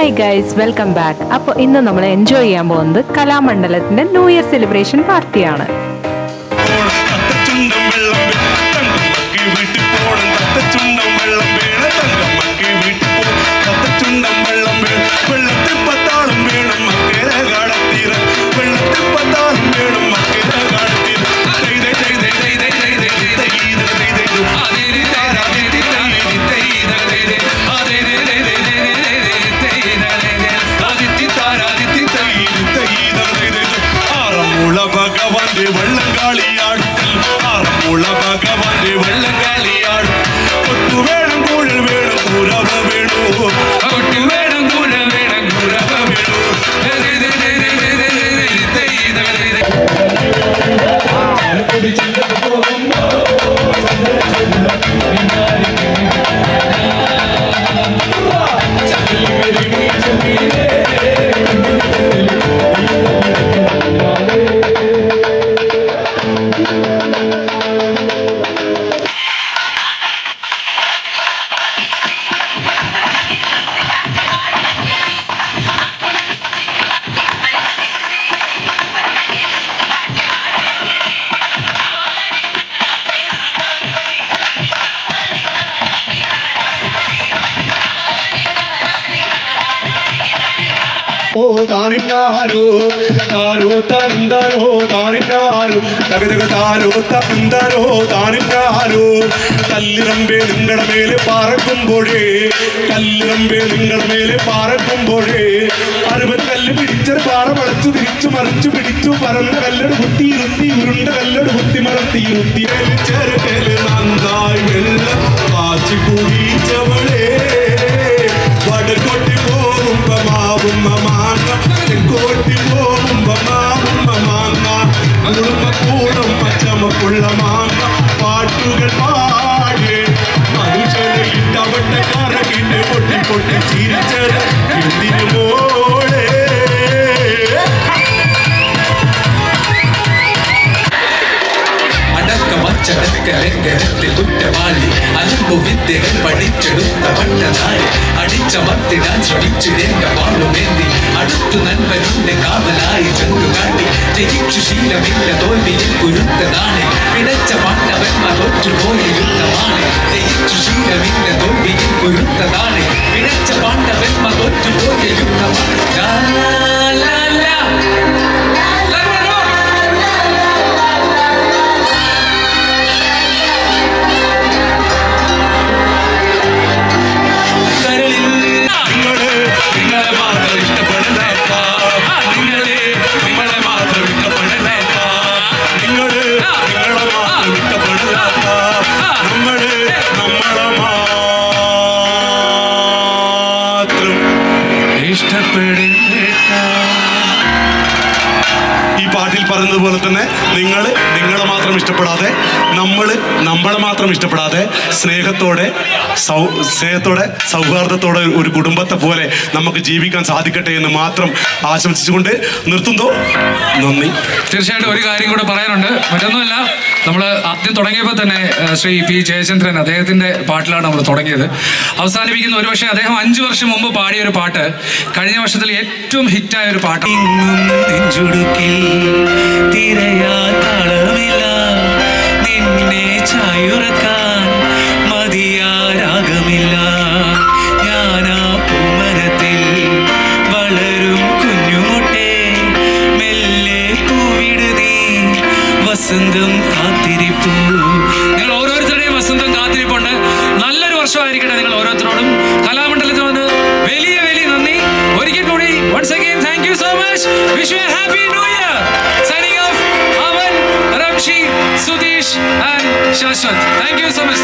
Hi guys, welcome back. അപ്പോൾ ഇന്ന് നമ്മൾ എൻജോയ് ചെയ്യാൻ പോകുന്നത് കലാമണ്ഡലത്തിന്റെ ന്യൂ ഇയർ സെലിബ്രേഷൻ പാർട്ടിയാണ്. ഭഗവാന്റെ വെള്ളങ്കാളിയാട്ടൽ ആറന്മുള ഭഗവാന്റെ വെള്ളങ്കാളിയാട് കൊട്ടു വേണം കൂഴൽ വേണം കൂരവ വേണു കൊട്ടു വേണം കൂഴൽ വേണം കൂരവ വേണു താനിന്നാരോ താരോ തന്തരോ താനിന്നാരോ തകതക താരോ തന്തരോ താനിന്നാരോ കല്ലിറമ്പേ നിങ്ങളുടെ മേലെ പാറക്കുമ്പോഴേ കല്ലിറമ്പേ നിങ്ങളുടെ മേലെ പാറക്കുമ്പോഴേ അറുപത്തല്ല് പിടിച്ചൊരു പാറ വളച്ചു തിരിച്ചു മറിച്ചു പിടിച്ചു പറന്ന കല്ലട് കുത്തി ഇരുത്തി ഉരുണ്ട കല്ലട് കുത്തി മറത്തി ഇരുത്തി ചെറുകല് നന്നായി വെള്ളം കാച്ചി കുടിച്ചവളേ വടക്കൊട്ടി പോകുമ്പ മാവുമ്മ മാങ്ങ തെക്കോട്ടി പോകുമ്പ മാവുമ്മ മാങ്ങ കുടുംബ കൂടും പച്ചമക്കുള്ള മാങ്ങ പാട്ടുകൾ പാടി മധുചലയിട്ടവട്ടെ കറകിട്ട് പൊട്ടി പൊട്ടി ചിരിച്ചത് എന്തിനു മോളെ ചടക്കലങ്കരത്തിൽ കുറ്റവാളി അലമ്പു വിദ്യകൾ പഠിച്ചെടുത്ത പട്ടനായി അടിച്ചമർത്തിടാൻ ശ്രമിച്ചിടേണ്ട വാളുമേന്തി അടുത്തു നൻപനുണ്ട് കാവലായി ചങ്കുകാട്ടി ജയിച്ചു ശീലമില്ല തോൽവിയിൽ കുരുത്തതാണ് പിടച്ച പാണ്ഡവന്മാർ തോറ്റുപോയ യുദ്ധമാണ് ജയിച്ചു ശീലമില്ല തോൽവിയിൽ കുരുത്തതാണ് പിടച്ച പാണ്ഡവന്മാർ തോറ്റുപോയ യുദ്ധമാണ് ഈ പാട്ടിൽ പറയുന്നത് പോലെ തന്നെ നിങ്ങളെ മാത്രം ഇഷ്ടപ്പെടാതെ നമ്മളെ മാത്രം ഇഷ്ടപ്പെടാതെ സ്നേഹത്തോടെ സൗഹാർദ്ദത്തോടെ ഒരു കുടുംബത്തെ പോലെ നമുക്ക് ജീവിക്കാൻ സാധിക്കട്ടെ എന്ന് മാത്രം ആശംസിച്ചുകൊണ്ട് നിർത്തുന്നു. നന്ദി. തീർച്ചയായിട്ടും ഒരു കാര്യം കൂടെ പറയാനുണ്ട്. മറ്റൊന്നുമല്ല, നമ്മൾ ആദ്യം തുടങ്ങിയപ്പോൾ തന്നെ ശ്രീ പി ജയചന്ദ്രൻ അദ്ദേഹത്തിൻ്റെ പാട്ടിലാണ് നമ്മൾ തുടങ്ങിയത്. അവസാനിപ്പിക്കുന്ന ഒരുപക്ഷെ അദ്ദേഹം 5 വർഷം മുമ്പ് പാടിയ ഒരു പാട്ട് കഴിഞ്ഞ വർഷത്തിൽ ഏറ്റവും ഹിറ്റായ ഒരു പാട്ട്. നിന്നെ ചായുറക്കാൻ മതിയാരാഗമില്ല ഞാനാ പൂമരത്തിൽ വളരും കുഞ്ഞുമുട്ടേ മെല്ലെ പൂവിടു നീ വസന്തം കാത്തിരിപ്പൂ. നിങ്ങൾ ഓരോരുത്തരുടെയും വസന്തം കാത്തിരിപ്പുണ്ട്. നല്ലൊരു വർഷമായിരിക്കട്ടെ നിങ്ങൾ ഓരോരുത്തരോടും. കലാമണ്ഡലത്തിൽ വന്ന് വലിയ നന്ദി. ഒരിക്കൽ കൂടി once again thank you so much. Wish you a happy new year. Signing off, Avan, Ramshi, Sudesh and Shashwat. Thank you so much.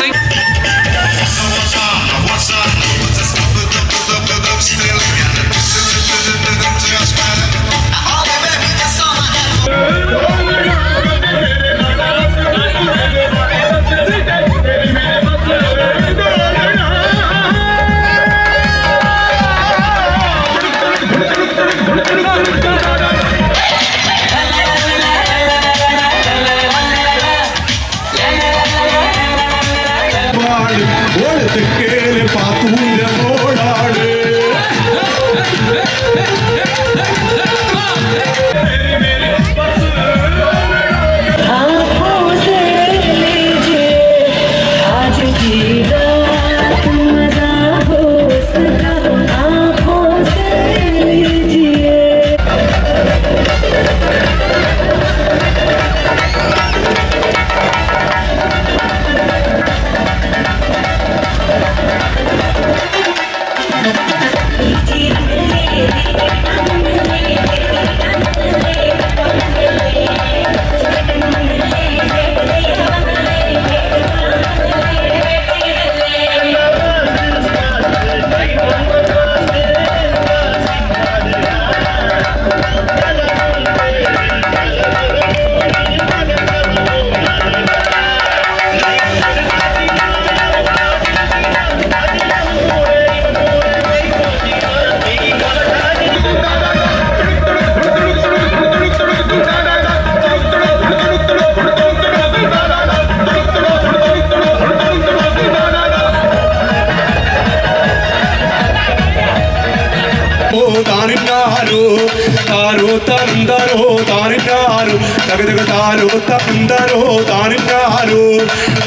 താനെന്താരോ താനിന്നാരോ തകതക താരോ താനെന്താരോ താനിന്നാരോ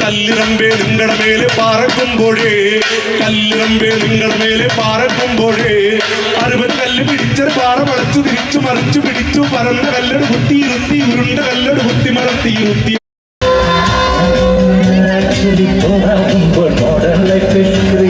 കല്ലിറമ്പേ നിങ്ങളുടെ മേലെ പാറക്കുമ്പോഴേ കല്ലിറമ്പേ നിങ്ങളുടെ മേലെ പാറക്കുമ്പോഴേ അറുപത് കല്ല് പിടിച്ചൊരു പാറ വളച്ചു തിരിച്ചു മറിച്ചു പിടിച്ചു പറന്ന കല്ലട് കുത്തി ഇരുത്തി ഉരുണ്ട കല്ലട് കുത്തി മറത്തി ഇരുത്തി മോഡേൺ ലൈഫ്